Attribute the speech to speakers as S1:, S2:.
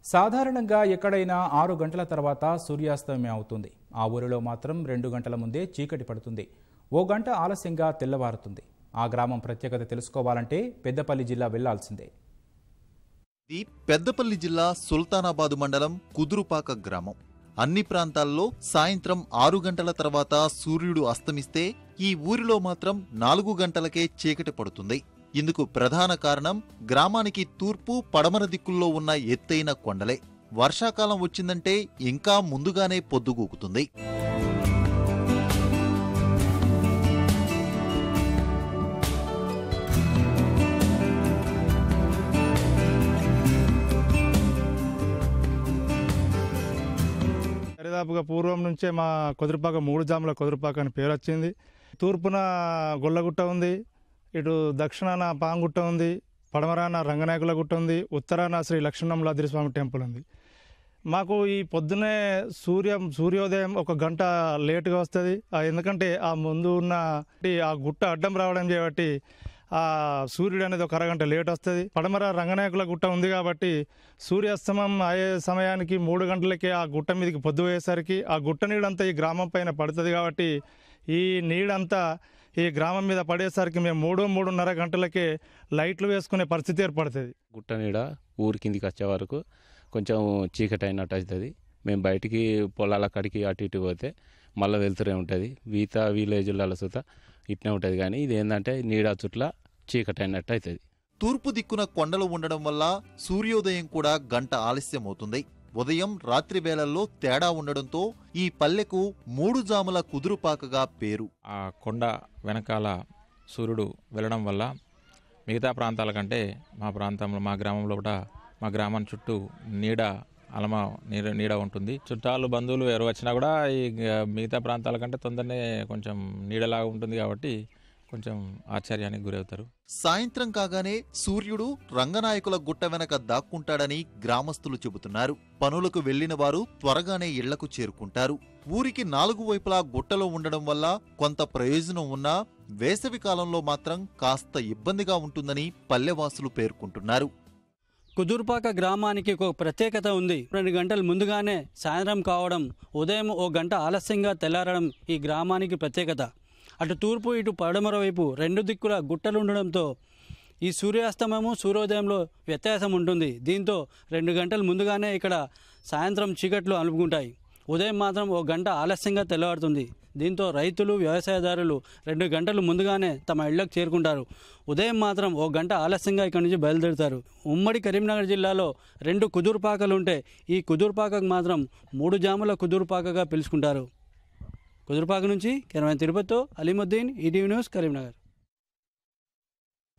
S1: సాధారణంగా ఎక్కడైనా 6 గంటల తర్వాత సూర్యాస్తమయం అవుతుంది. ఆ ఊరిలో మాత్రం 2 గంటల ముందే చీకటి పడుతుంది. ఓ గంట ఆలస్యంగా తెల్లవారుతుంది. ఆ గ్రామం ప్రత్యేకత తెలుసుకోవాలంటే పెద్దపల్లి జిల్లా వెళ్లాల్సిందే.
S2: ఇది పెద్దపల్లి జిల్లా సుల్తానాబాద్ మండలం కుదురుపాక గ్రామం. అన్ని ప్రాంతాల్లో సాయంత్రం 6 గంటల తర్వాత సూర్యుడు అస్తమిస్తే ఈ ఊరిలో మాత్రం 4 గంటలకే చీకటి పడుతుంది. ఇందుకు ప్రధాన కారణం గ్రామానికి తూర్పు పడమర దిక్కుల్లో ఉన్న ఎత్తైన కొండలే. వర్షాకాలం వచ్చిందంటే ఇంకా ముందుగానే పొద్దుగూకుతుంది.
S3: దరిదాపుగా పూర్వం నుంచే మా కుదురుపాక 3 జాముల కుదురుపాక అని పేరు వచ్చింది. తూర్పున గొల్లగుట్ట ఉంది, ఇటు దక్షిణాన పాంగుట్ట ఉంది, పడమరాన రంగనాయకుల గుట్ట ఉంది, ఉత్తరాన శ్రీ లక్ష్మణంలాద్రిస్వామి టెంపుల్ ఉంది. మాకు ఈ పొద్దునే సూర్యోదయం 1 గంట లేటుగా వస్తుంది. ఎందుకంటే ఆ ముందు ఉన్న ఆ గుట్ట అడ్డం రావడం చేయబట్టి ఆ సూర్యుడు అనేది 1 అరగంట లేట్ వస్తుంది. పడమర రంగనాయకుల గుట్ట ఉంది కాబట్టి సూర్యాస్తమం అయ్యే సమయానికి 3 గంటలకే ఆ గుట్ట మీదకి పొద్దు అయ్యేసరికి ఆ గుట్ట నీడంతా ఈ గ్రామం పైన పడుతుంది. కాబట్టి ఈ నీడంతా ఈ గ్రామం మీద పడేసరికి మేము 3-3:30 గంటలకే లైట్లు వేసుకునే పరిస్థితి ఏర్పడుతుంది.
S4: గుట్ట నీడ ఊరి కిందికి వచ్చే వరకు కొంచెం చీకటి అయినట్టు అవుతుంది. మేము బయటికి పొలాల కాడికి అటు ఇటు పోతే మళ్ళీ వెళ్తూనే ఉంటుంది. మిగతా విలేజ్లలో సుత ఇట్నే ఉంటుంది. కానీ ఇది ఏంటంటే నీడ చుట్ల చీకటి అయినట్టు అవుతుంది.
S2: తూర్పు దిక్కున కొండలు ఉండడం వల్ల సూర్యోదయం కూడా గంట ఆలస్యం అవుతుంది. ఉదయం రాత్రి వేళల్లో తేడా ఉండడంతో ఈ పల్లెకు 3 జాముల కుదురుపాకగా పేరు.
S5: ఆ కొండ వెనకాల సూర్యుడు వెళ్ళడం వల్ల మిగతా ప్రాంతాల కంటే మా గ్రామంలో కూడా మా గ్రామం చుట్టూ నీడ ఉంటుంది. చుట్టాలు బంధువులు ఎవరు వచ్చినా కూడా ఈ మిగతా ప్రాంతాల కంటే తొందరనే కొంచెం నీడలాగా ఉంటుంది కాబట్టి కొంచెం ఆశ్చర్యానికి గురవుతారు.
S2: సాయంత్రం కాగానే సూర్యుడు రంగనాయకుల గుట్ట వెనక దాక్కుంటాడని గ్రామస్తులు చెబుతున్నారు. పనులకు వెళ్లిన వారు త్వరగానే ఇళ్లకు చేరుకుంటారు. ఊరికి 4 వైపులా గుట్టలో ఉండడం వల్ల కొంత ప్రయోజనం ఉన్నా వేసవి కాలంలో మాత్రం కాస్త ఇబ్బందిగా ఉంటుందని పల్లెవాసులు పేర్కొంటున్నారు.
S6: కుదురుపాక గ్రామానికి ఒక ప్రత్యేకత ఉంది. 2 గంటలు ముందుగానే సాయంత్రం కావడం, ఉదయం 1 గంట ఆలస్యంగా తెల్లారడం ఈ గ్రామానికి ప్రత్యేకత. అటు తూర్పు ఇటు పడమర వైపు 2 దిక్కుల గుట్టలు ఉండడంతో ఈ సూర్యాస్తమము సూర్యోదయంలో వ్యత్యాసం ఉంటుంది. దీంతో 2 గంటలు ముందుగానే ఇక్కడ సాయంత్రం చీకట్లు అలుపుకుంటాయి. ఉదయం మాత్రం 1 గంట ఆలస్యంగా తెల్లవారుతుంది. దీంతో రైతులు వ్యవసాయదారులు 2 గంటలు ముందుగానే తమ ఇళ్లకు చేరుకుంటారు. ఉదయం మాత్రం 1 గంట ఆలస్యంగా ఇక్కడి నుంచి బయలుదేరుతారు. ఉమ్మడి కరీంనగర్ జిల్లాలో 2 కుదురుపాకలు ఉంటే ఈ కుదురుపాకకు మాత్రం 3 జాముల కుదురుపాకగా పిలుచుకుంటారు. కుదురుపాక నుంచి కెమెరామెన్ తిరుపతితో అలీముద్దీన్, ఈటీవీ న్యూస్, కరీంనగర్.